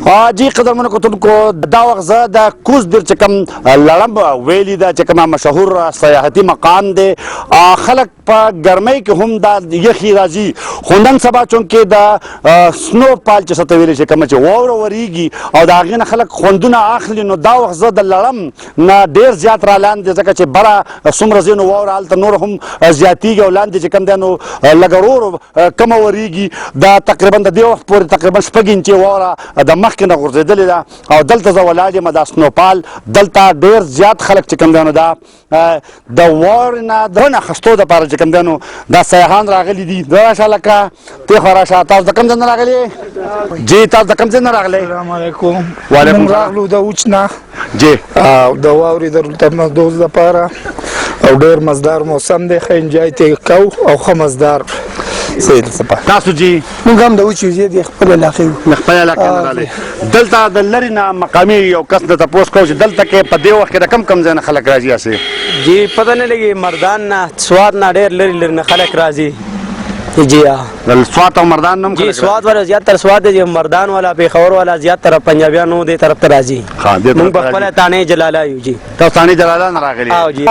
جی قدرمنو کتونکو دا وخت زه د کوزبیر چې کوم لړم ویلي ده چې کومه مشهور سیاحتي مقام دی خلک په ګرمۍ کې هم دا یخي راځي خو نن سبا چونکې د سنو پال چې څه ته ویلی شي کومه چې واوره ورېږي او د هغې نه خلک خوندونه اخلي نو دا وخت زه د لړم نه ډېر زیات را لاندې ځکه چې بره څومره ځای نو واوره هلته نور هم زیاتېږي او لاندې چې کوم دی نو لږه ورو کمه ورېږي دا تقریبا د دې وخت پورې تقریبا 6 انچې واوره د مخکې نه غورځېدلې ده او دلته زه ولاړ یم دا سنوپال دلته ډېر زیات خلک چې کوم دی نو دا د واورې نه د خوند اخیستو دپاره چې کوم دی نو دا سیاحان راغلي دي دا راشه لکه ته خو راشه تاسو د کوم ځای نه راغلي جی تاسو د کوم ځای نه راغلی السلام علیکم وعلیکم موږ راغلو د اوچ نه جی د واورې د تمدوز لپاره او ډېر مزدار موسم دی ښه انجوای ته کوو او ښه مزدار سید صفا تاسو جی موږ هم د اوچ یو د خپل علاقې د خپل علاقې نه راغلی دلته د لرې نه مقامي یو کس نه تپوس کوو چې دلته کې په دې وخت کې د کم ځای نه خلک راځي هسې جی پته نه لګي مردان نه سوات نه ډېر لرې نه خلک راځي جی د سوات او مردان نه هم جی سوات والا زیاتره سوات دی مردان والا پیښور والا زیاتره پنجابیانو دې طرف ته راځي موږ په خپله تانې جلاله یو جی تاسو تانې جلاله نه راغلي او جی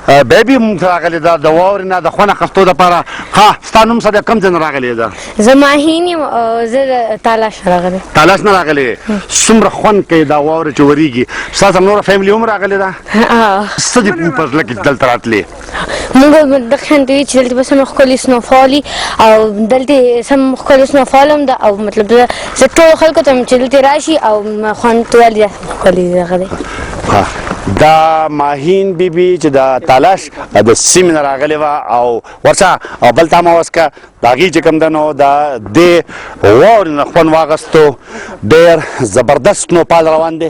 بیبي مونږ ته راغلې ده د واورې نه د خوند اخیستو دپاره ښه ستا نوم څه دی کوم ځای نه راغلې ده زه ماهین یم او زه د تالاش راغلی تالاش نه راغلې څومره خوند کوي دا واوره چې ورېږي ستا سره نوره فیملي هم راغلې ده څه دې په زړه کې دلته راتلې موږ دغه شانتې وي چې دلته به سمه ښکلې سنوفال وي او دلته سم ښکلې سنوفال هم ده او مطلب زه ټولو خلکو ته چې دلته راشي او خوند ولې ښکلې دغه دی دا ماهین بیبي چې د تالاش د سیمې نه راغلې وه او ورشه او بل ته هم وسکه د هغې چې کوم ده نو د دې واورې نه خوند واخیستو ډېر زبردست سنوپال روان دی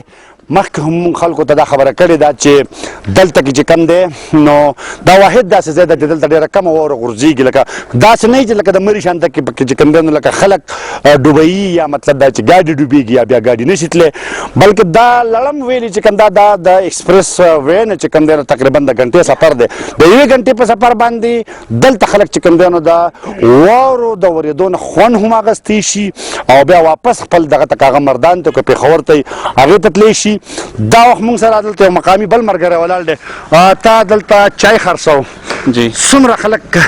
مخکې هم مونږ خلکو ته دا خبره کړې ده چې دلته کې چې کم دی نو دا واحد داسې ځای ده چې دلته ډېره کمه واوره غورځېږي لکه داسې نه وي چې لکه د مري شانته کې پکې چې کم دی نو لکه خلک ډوبوي یا مطلب دا چې ګاډي ډوبېږي یا بیا ګاډي نشي تللی بلکې دا لړم ویلي چې کوم دا د ایکسپریس وی نه چې کوم دی نو تقریبا د غنټې سفر دی د یوې غنټې په سفر باندې دلته خلک چې کوم دی نو د واورو د ورېدو نه خوند هم اخیستی شي او بیا واپس خپل دغه ته هغه مردان ته که پېښور ته هغې ته تللی شي دا وخت مونږ سره دلته یو مقامي بل ملګری ولاړ دی تا دلته چای خرڅو جی څومره خلک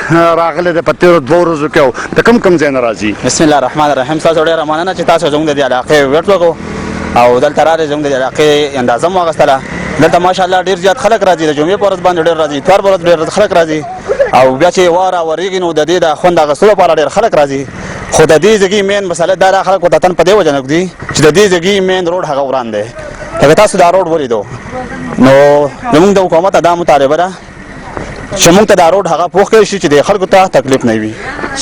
راغلی دی په تېرو 2 ورځو کې او د کوم ځای نه راځي بسم الله الرحمن الرحیم تاسو ډېره مننه چې تاسو زموږ د دې علاقې ویټ وکړو او دلته راغلئ زموږ د دې علاقې اندازه مو واخیستله دلته ماشاءالله ډېر زیات خلک راځي د جمعې په ورځ باندې ډېر راځي اتوار په ورځ ډېر خلک راځي او بیا چې واوره ورېږي نو د دې د خوند اخیستو لپاره ډېر خلک راځي خو د دې ځایګي مین مسله دا خلک ورته تن په دې وجه نه ږدي چې د دې ځایګي مین روډ هغه وران دی لکه تاسو دا روډ ولیدو نو زموږ د حکومت دا مطالبه ده چې موږ ته دا روډ هغه پوخ کړی شي چې د خلکو ته تکلیف نه وي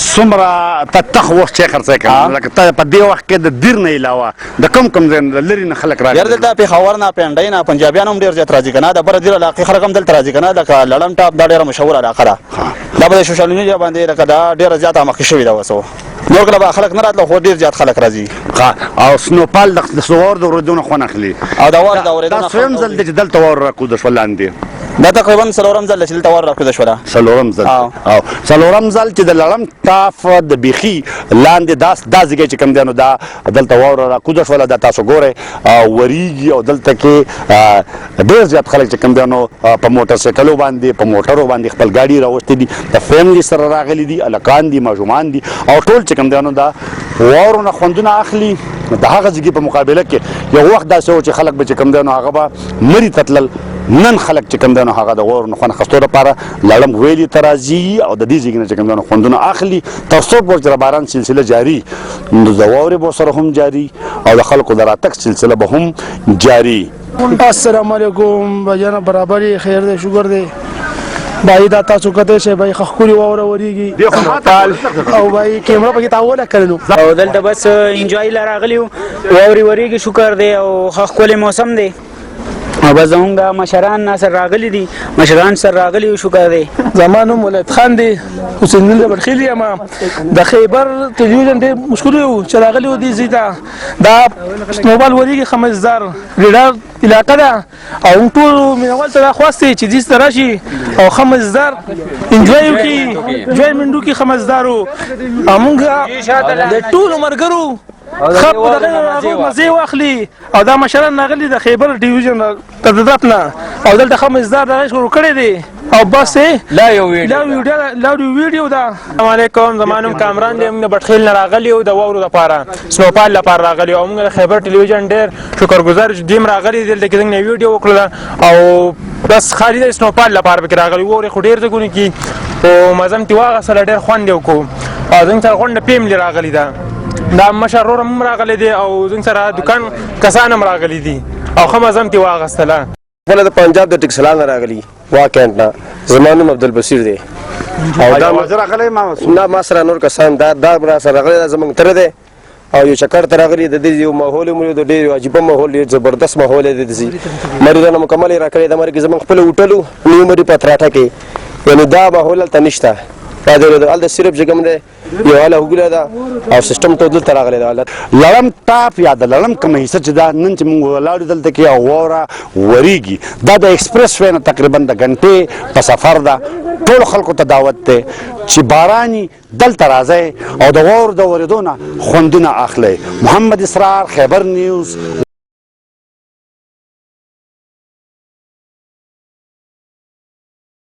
څومره ته تخ وخت چای خرڅی کوې لکه ته په دې وخت کې د دیر نه علاوه د کوم ځای نه د لرې نه خلک راغلي یار دلته پېښور نه پنډۍ نه پنجابیان هم ډېر زیات راځي که نه د بره دیر علاقې خلک هم دلته راځي که نه لکه لړم ټاپ دا ډېره مشهوره علاقه ده دا به د سوشل میډیا باندې لکه دا ډېره زیاته مخکې شوې ده اوس نور کله به خلک نه راتله خو ډېر زیات خلک راځي او سنوپال د واورو د اورېدو نه خوند اخلي او د واورې د اورېدو دا نه څویم ځل دی چې دلته واوره راکوزه شوه لاندې دا تقریبا 4 ځل چې دلته واوره راکوزه شوله 4 ځل او 4 ځل چې د لړم ټاف د بیخي لاندې دا ځای چې کوم دی نو دا دلته واوره راکوزه شوله دا تاسو ګورئ ورېږي او دلته کې ډېر زیات خلک چې کوم دی نو په موټر سایکلو باندې په موټرو باندې خپل ګاډي راوستي دي د فیملي سره راغلي دي هلکان دي ماشومان دي او ټول چې کوم دی نو دا واورو نه خوندونه اخلي د هغه ځای په مقابله کې یو وخت داسې و چې خلک به چې کوم دی نو هغه به مري ته تلل نن خلک چې کوم دی نو هغه د واورو نه خوند اخیستو لپاره لړم ویلي ته راځي او د دې ځای نه چې کوم دی نو خوندونه اخلي تر څو پورې چې د باران سلسله جاري نو د واورې به سره هم جاري او د خلکو د راتګ سلسله به هم جاري السلام علیکم بجانه برابرې خیر دی شکر دی بھائی دا تاسو کته شي بھائی خخوري واوره وريږي او بھائی کیمرا پکې تاوله کړنو او دلته بس انجوای لراغلی واوري وريږي شکر دی او خخولې موسم دی او بس زمونږ مشران سره راغلي دي مشران سره راغلي شکر دی زمانو مولد خان دی حسین الله برخیلی ما د خیبر تلویزیون دی مشکل یو چې راغلی و دي زیتا دا سنوبال وریږي 5000 ریډر علاقه ده او ټول مینوال ته خواسته چې دې سره شي او 5000 انجوای وکي جوای منډو کې 5000 او موږ د ټول مرګرو خپ دغه مزه واخلي او دا مشران راغلي د خیبر ډیویژن تر طرف نه او دلته خمسدار دغه شروع کړی دی او بس لا یو ویډیو دا السلام علیکم زمانم کامران دی موږ بټخیل نه راغلی او د وورو لپاره سنوپال لپاره راغلی او موږ خیبر ټلویزیون ډیر شکرګزار دیم راغلی دلته کې څنګه ویډیو وکړه او بس خالي د سنوپال لپاره به راغلی ووري خو ډیر ځګونه کی او مزم تی واغه ډیر خوند یو کو او څنګه سره غونډه پیم راغلی دا مشرور هم راغلی دی او څنګه سره دکان کسان هم راغلی دي او خمزم تی واغستله بل د پنجاب د ټکسلان راغلی واکینټ نه زمانم عبدالبصیر دی او دا وزیر راغلی ما سره نور کسان دا را سره راغلی زمونږ تر دی او یو چکر ته راغلی د دې یو ماحول مو د ډېر عجیب ماحول دی زبردست ماحول دی د دې مریضانو مکمل راکړی د مرګ زمونږ خپل هوټلو نیو مری پتراټه کې یعنی دا ماحول ته نشته دا د صرف جګم دی یو حاله وګړه دا او سیستم ته دلته راغلی دا حالت لړم ټاپ یا د لړم کومه حصہ چې دا نن چې موږ ولاړو دلته کې او وره وریږي دا د ایکسپریس وې نه تقریبا د غنټې په سفر ده ټول خلکو ته دعوت دی چې باراني دلته راځي او د وور د ورېدو نه خوندونه اخلي. محمد اسرار، خیبر نیوز.